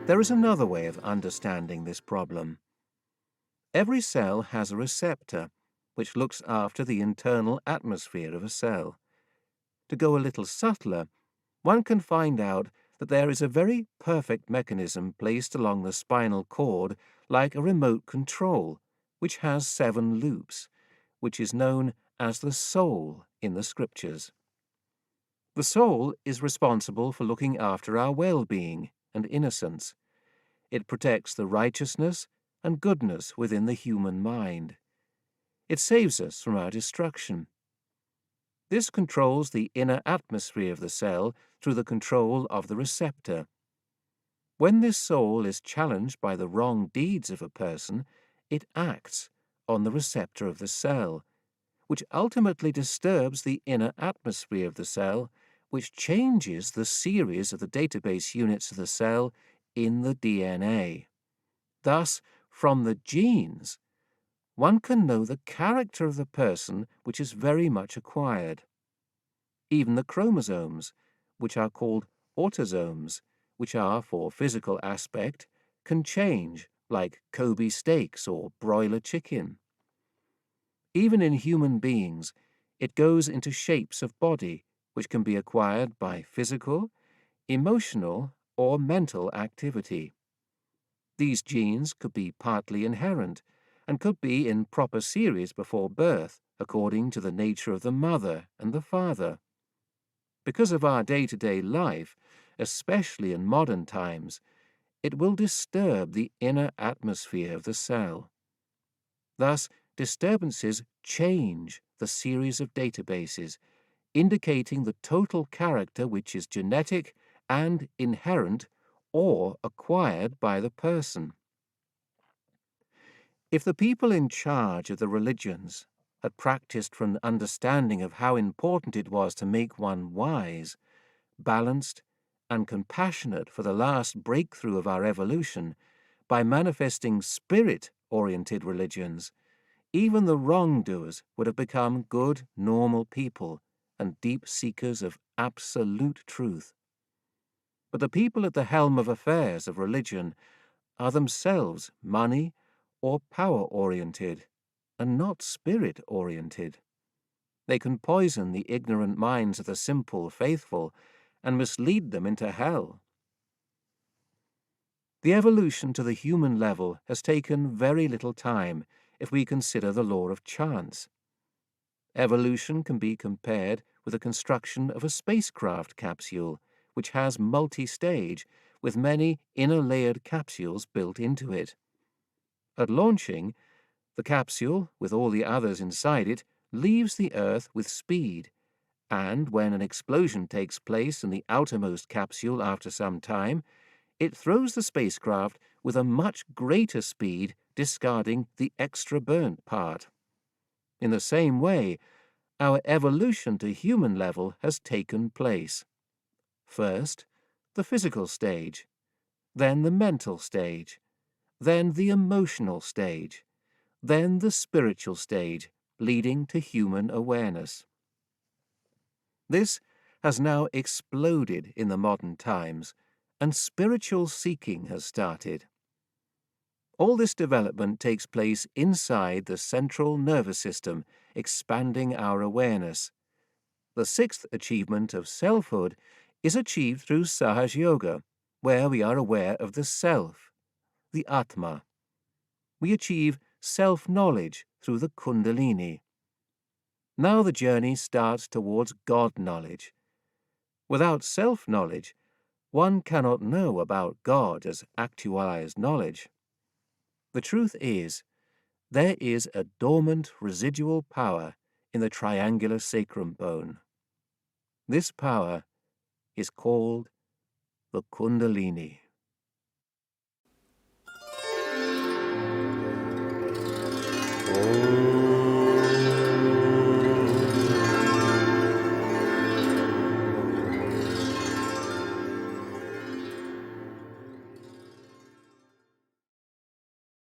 There is another way of understanding this problem. Every cell has a receptor, which looks after the internal atmosphere of a cell. To go a little subtler, one can find out that there is a very perfect mechanism placed along the spinal cord like a remote control, which has 7 loops, which is known as the soul in the scriptures. The soul is responsible for looking after our well-being and innocence. It protects the righteousness and goodness within the human mind. It saves us from our destruction. This controls the inner atmosphere of the cell through the control of the receptor. When this soul is challenged by the wrong deeds of a person, it acts on the receptor of the cell, which ultimately disturbs the inner atmosphere of the cell, which changes the series of the database units of the cell in the DNA. Thus, from the genes, one can know the character of the person, which is very much acquired. Even the chromosomes, which are called autosomes, which are for physical aspect, can change, like Kobe steaks or broiler chicken. Even in human beings, it goes into shapes of body, which can be acquired by physical, emotional, or mental activity. These genes could be partly inherent, and could be in proper series before birth, according to the nature of the mother and the father. Because of our day-to-day life, especially in modern times, it will disturb the inner atmosphere of the cell. Thus, disturbances change the series of databases, indicating the total character which is genetic and inherent or acquired by the person. If the people in charge of the religions had practiced from an understanding of how important it was to make one wise, balanced, and compassionate for the last breakthrough of our evolution by manifesting spirit-oriented religions, even the wrongdoers would have become good, normal people and deep seekers of absolute truth. But the people at the helm of affairs of religion are themselves money or power-oriented, and not spirit-oriented. They can poison the ignorant minds of the simple faithful and mislead them into hell. The evolution to the human level has taken very little time if we consider the law of chance. Evolution can be compared with the construction of a spacecraft capsule, which has multi-stage, with many inner layered capsules built into it. At launching, the capsule, with all the others inside it, leaves the Earth with speed, and when an explosion takes place in the outermost capsule after some time, it throws the spacecraft with a much greater speed, discarding the extra burnt part. In the same way, our evolution to human level has taken place. First, the physical stage, then the mental stage, then the emotional stage, then the spiritual stage, leading to human awareness. This has now exploded in the modern times, and spiritual seeking has started. All this development takes place inside the central nervous system, expanding our awareness. The 6th achievement of selfhood is achieved through Sahaja Yoga, where we are aware of the self, the Atma. We achieve self-knowledge through the Kundalini. Now the journey starts towards God-knowledge. Without self-knowledge, one cannot know about God as actualized knowledge. The truth is, there is a dormant residual power in the triangular sacrum bone. This power is called the Kundalini.